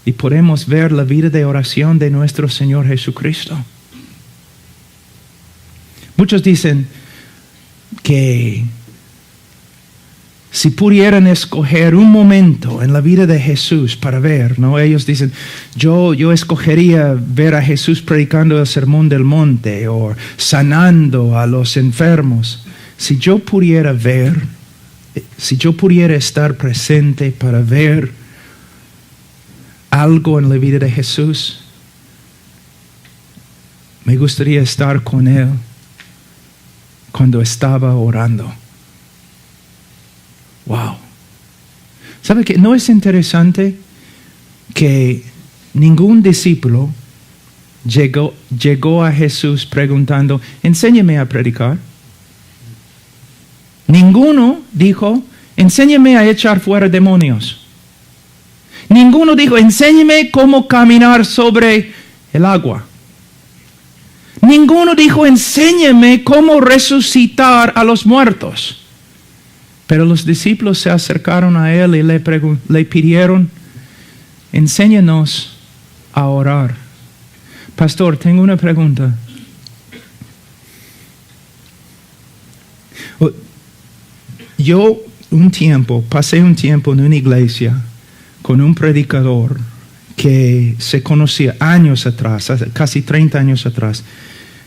y podemos ver la vida de oración de nuestro Señor Jesucristo. Muchos dicen que si pudieran escoger un momento en la vida de Jesús para ver, ¿no? Ellos dicen, yo escogería ver a Jesús predicando el sermón del monte o sanando a los enfermos. Si yo pudiera ver, si yo pudiera estar presente para ver algo en la vida de Jesús, me gustaría estar con Él cuando estaba orando. Wow. ¿Sabe qué? ¿No es interesante que ningún discípulo llegó a Jesús preguntando, enséñame a predicar? Ninguno dijo, enséñame a echar fuera demonios. Ninguno dijo, enséñame cómo caminar sobre el agua. Ninguno dijo, enséñame cómo resucitar a los muertos. Pero los discípulos se acercaron a él y le pidieron, enséñanos a orar. Pastor, tengo una pregunta. Yo pasé un tiempo en una iglesia con un predicador que se conocía años atrás, casi 30 años atrás,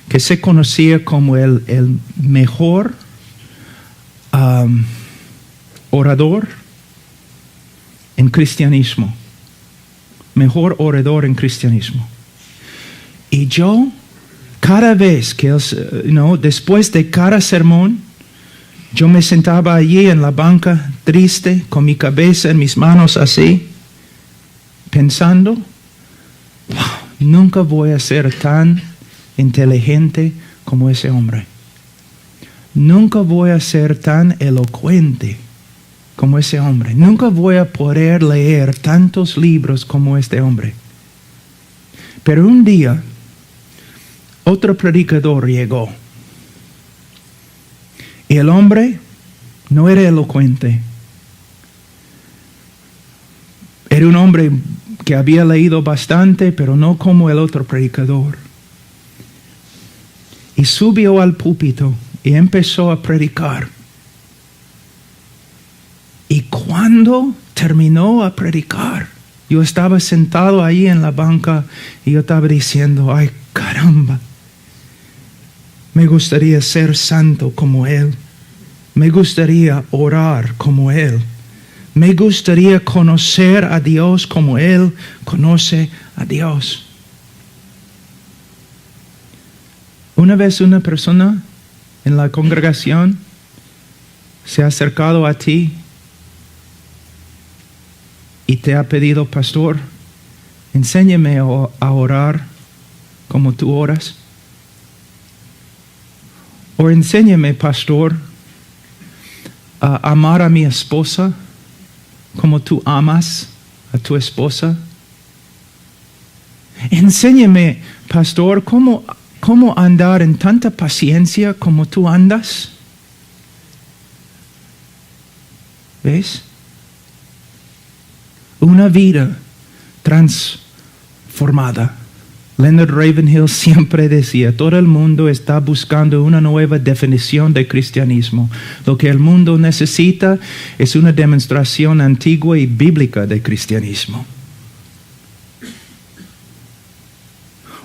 que se conocía como el mejor orador en cristianismo. Mejor orador en cristianismo. Y yo, cada vez que después de cada sermón, yo me sentaba allí en la banca, triste, con mi cabeza en mis manos así, pensando, nunca voy a ser tan inteligente como ese hombre. Nunca voy a ser tan elocuente como ese hombre. Nunca voy a poder leer tantos libros como este hombre. Pero un día, otro predicador llegó. Y el hombre no era elocuente. Era un hombre que había leído bastante, pero no como el otro predicador. Y subió al púlpito y empezó a predicar. Y cuando terminó a predicar, Yo estaba sentado ahí en la banca y yo estaba diciendo, ay caramba, me gustaría ser santo como Él. Me gustaría orar como Él. Me gustaría conocer a Dios como Él conoce a Dios. Una vez una persona en la congregación se ha acercado a ti y te ha pedido, pastor, enséñame a orar como tú oras. O enséñame, pastor, a amar a mi esposa como tú amas a tu esposa. Enséñame, pastor, cómo andar en tanta paciencia como tú andas. ¿Ves? Una vida transformada. Leonard Ravenhill siempre decía, todo el mundo está buscando una nueva definición de cristianismo. Lo que el mundo necesita es una demostración antigua y bíblica de cristianismo.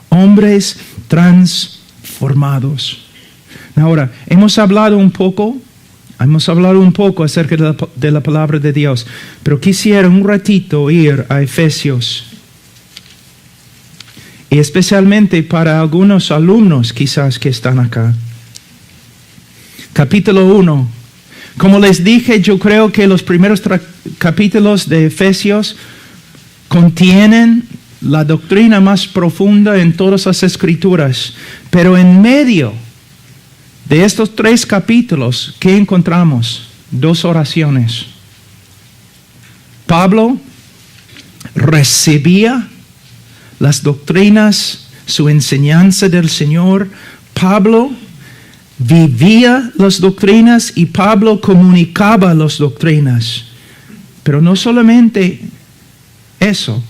Hombres transformados. Ahora, hemos hablado un poco acerca de la palabra de Dios, pero quisiera un ratito ir a Efesios. Y especialmente para algunos alumnos quizás que están acá. Capítulo 1. Como les dije, yo creo que los primeros capítulos de Efesios contienen la doctrina más profunda en todas las escrituras. Pero en medio de estos 3 capítulos, ¿qué encontramos? 2 oraciones. Pablo recibía las doctrinas, su enseñanza del Señor. Pablo vivía las doctrinas y Pablo comunicaba las doctrinas. Pero no solamente eso,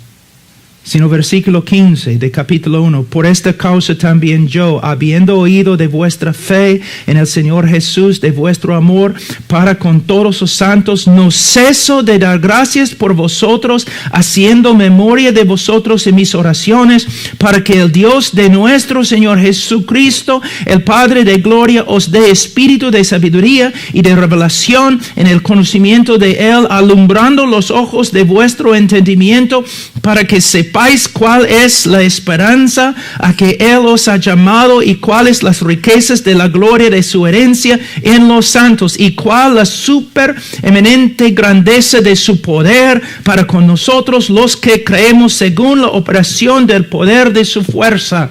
sino versículo 15 de capítulo 1. Por esta causa también yo, habiendo oído de vuestra fe en el Señor Jesús, de vuestro amor para con todos los santos, no ceso de dar gracias por vosotros, haciendo memoria de vosotros en mis oraciones, para que el Dios de nuestro Señor Jesucristo, el Padre de gloria, os dé espíritu de sabiduría y de revelación en el conocimiento de Él, alumbrando los ojos de vuestro entendimiento, para que sepáis cuál es la esperanza a que Él os ha llamado y cuáles las riquezas de la gloria de su herencia en los santos y cuál la supereminente grandeza de su poder para con nosotros los que creemos según la operación del poder de su fuerza.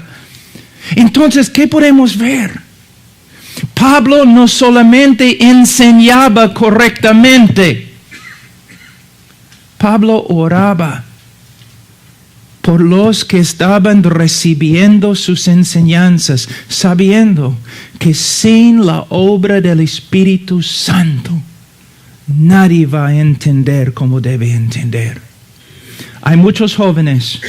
Entonces, ¿qué podemos ver? Pablo no solamente enseñaba correctamente, Pablo oraba por los que estaban recibiendo sus enseñanzas, sabiendo que sin la obra del Espíritu Santo, nadie va a entender como debe entender. Hay muchos jóvenes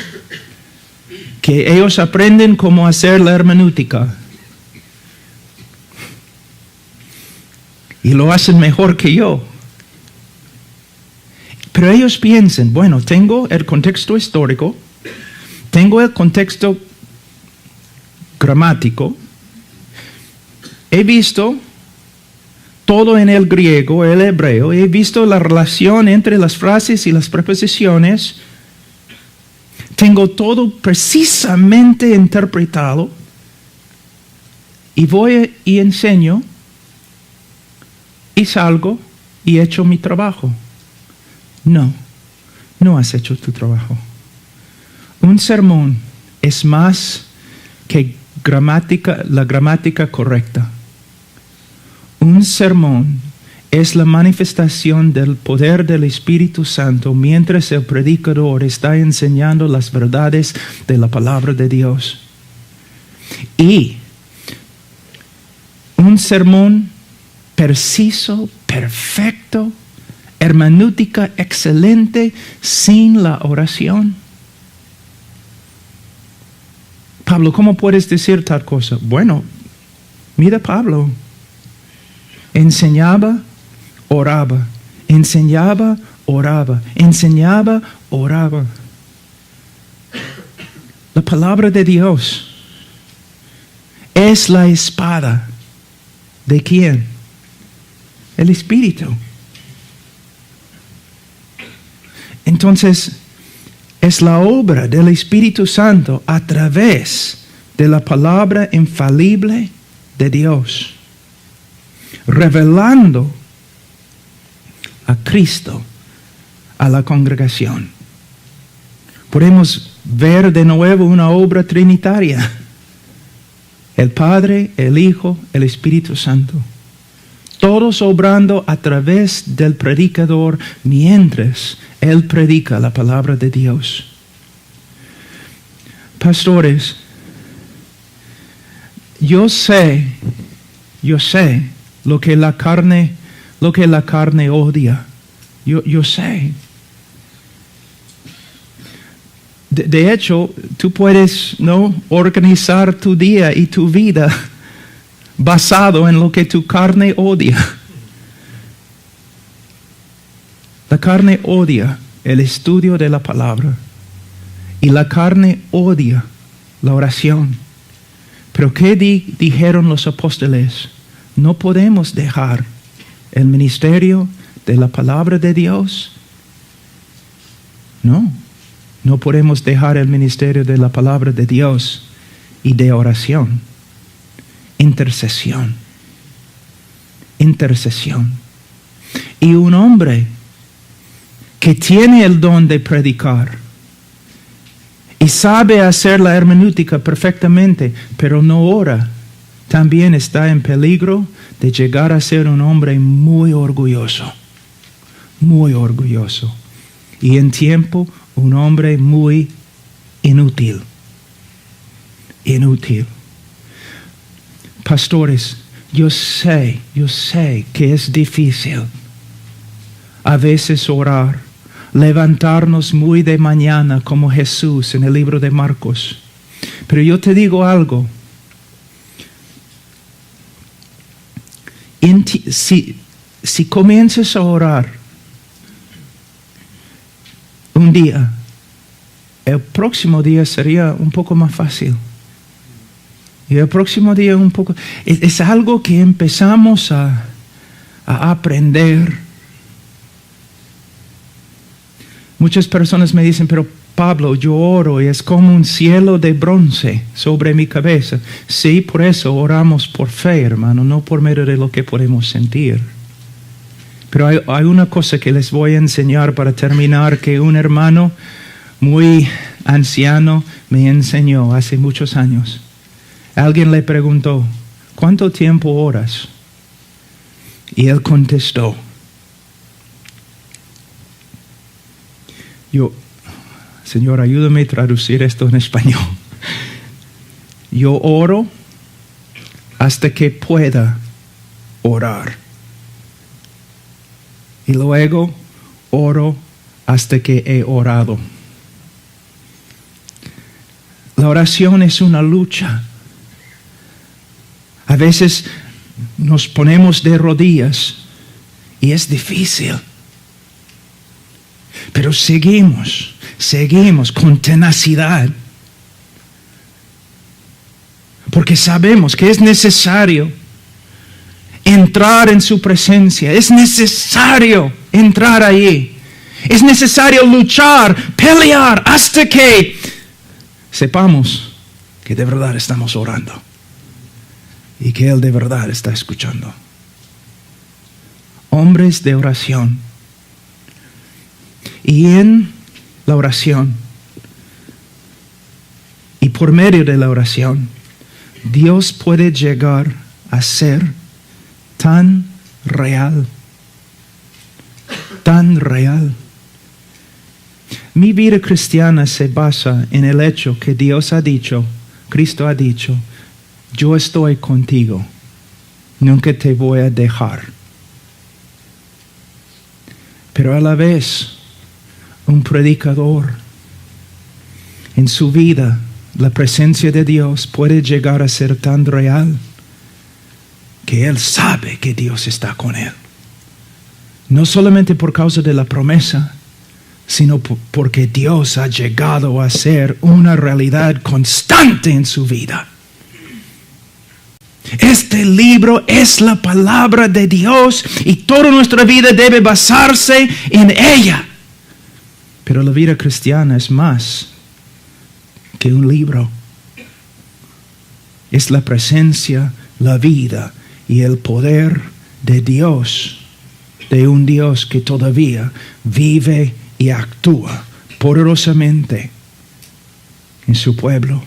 que ellos aprenden cómo hacer la hermenéutica y lo hacen mejor que yo. Pero ellos piensan, bueno, tengo el contexto histórico, tengo el contexto gramático, he visto todo en el griego, el hebreo, he visto la relación entre las frases y las preposiciones, tengo todo precisamente interpretado y voy y enseño y salgo y he hecho mi trabajo. No, no has hecho tu trabajo. Un sermón es más que la gramática correcta. Un sermón es la manifestación del poder del Espíritu Santo mientras el predicador está enseñando las verdades de la palabra de Dios. Y un sermón preciso, perfecto, hermenéutica excelente, sin la oración. Pablo, ¿cómo puedes decir tal cosa? Bueno, mira Pablo. Enseñaba, oraba. Enseñaba, oraba. Enseñaba, oraba. La palabra de Dios es la espada. ¿De quién? El Espíritu. Entonces, es la obra del Espíritu Santo a través de la palabra infalible de Dios, revelando a Cristo a la congregación. Podemos ver de nuevo una obra trinitaria. El Padre, el Hijo, el Espíritu Santo. Todos obrando a través del predicador mientras él predica la palabra de Dios. Pastores, yo sé lo que la carne odia. Yo sé. De hecho, tú puedes organizar tu día y tu vida basado en lo que tu carne odia. La carne odia el estudio de la palabra y la carne odia la oración. Pero ¿qué dijeron los apóstoles? No podemos dejar el ministerio de la palabra de Dios. No podemos dejar el ministerio de la palabra de Dios y de oración. Intercesión. Y un hombre que tiene el don de predicar y sabe hacer la hermenéutica perfectamente, pero no ora, también está en peligro de llegar a ser un hombre muy orgulloso. Y en tiempo, un hombre muy inútil. Pastores, yo sé que es difícil a veces orar, levantarnos muy de mañana como Jesús en el libro de Marcos. Pero yo te digo algo. Si comienzas a orar un día, el próximo día sería un poco más fácil. Y el próximo día un poco... Es algo que empezamos a aprender. Muchas personas me dicen, pero Pablo, yo oro y es como un cielo de bronce sobre mi cabeza. Sí, por eso oramos por fe, hermano, no por medio de lo que podemos sentir. Pero hay una cosa que les voy a enseñar para terminar, que un hermano muy anciano me enseñó hace muchos años. Alguien le preguntó, ¿cuánto tiempo oras? Y él contestó, Señor, ayúdame a traducir esto en español. Yo oro hasta que pueda orar. Y luego oro hasta que he orado. La oración es una lucha. A veces nos ponemos de rodillas y es difícil. Pero seguimos con tenacidad. Porque sabemos que es necesario entrar en su presencia. Es necesario entrar allí. Es necesario luchar, pelear hasta que sepamos que de verdad estamos orando. Y que Él de verdad está escuchando. Hombres de oración. Y en la oración, y por medio de la oración, Dios puede llegar a ser tan real. Mi vida cristiana se basa en el hecho que Dios ha dicho, Cristo ha dicho, yo estoy contigo, nunca te voy a dejar. Pero a la vez, un predicador, en su vida, la presencia de Dios puede llegar a ser tan real que él sabe que Dios está con él. No solamente por causa de la promesa, sino porque Dios ha llegado a ser una realidad constante en su vida. Este libro es la palabra de Dios y toda nuestra vida debe basarse en ella. Pero la vida cristiana es más que un libro. Es la presencia, la vida y el poder de Dios, de un Dios que todavía vive y actúa poderosamente en su pueblo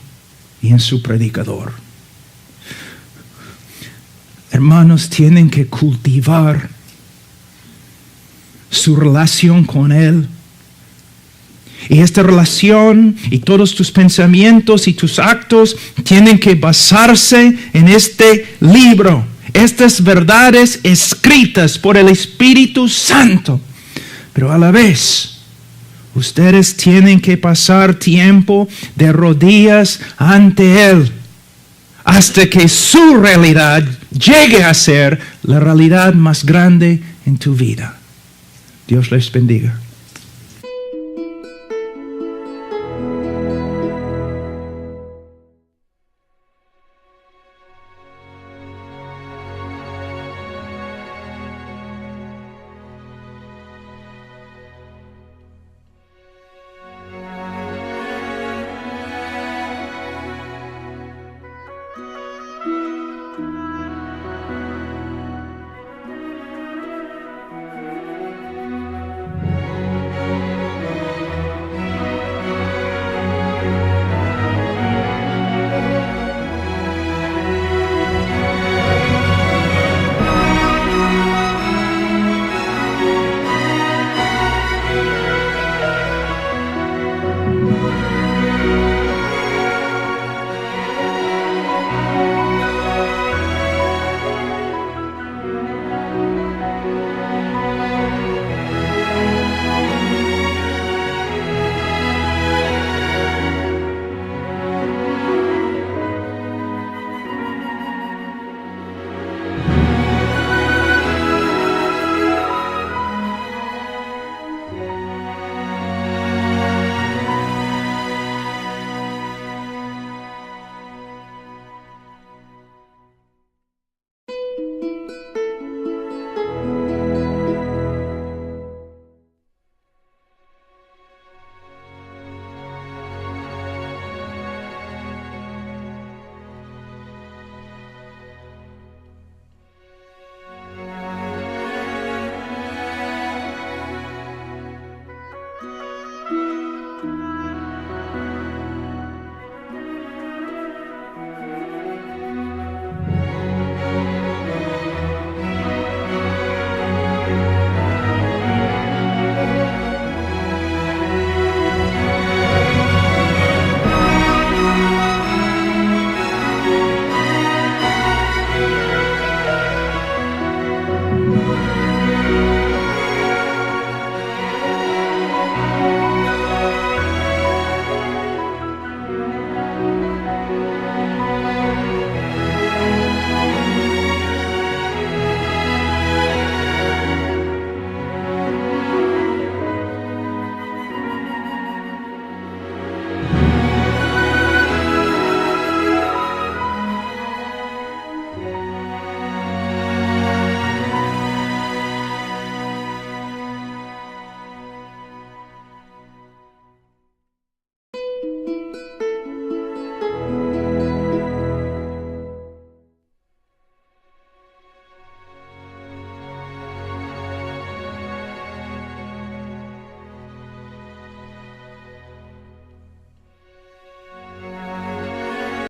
y en su predicador. Hermanos, tienen que cultivar su relación con Él. Y esta relación y todos tus pensamientos y tus actos tienen que basarse en este libro. Estas verdades escritas por el Espíritu Santo. Pero a la vez, ustedes tienen que pasar tiempo de rodillas ante Él, hasta que su realidad llegue a ser la realidad más grande en tu vida. Dios les bendiga.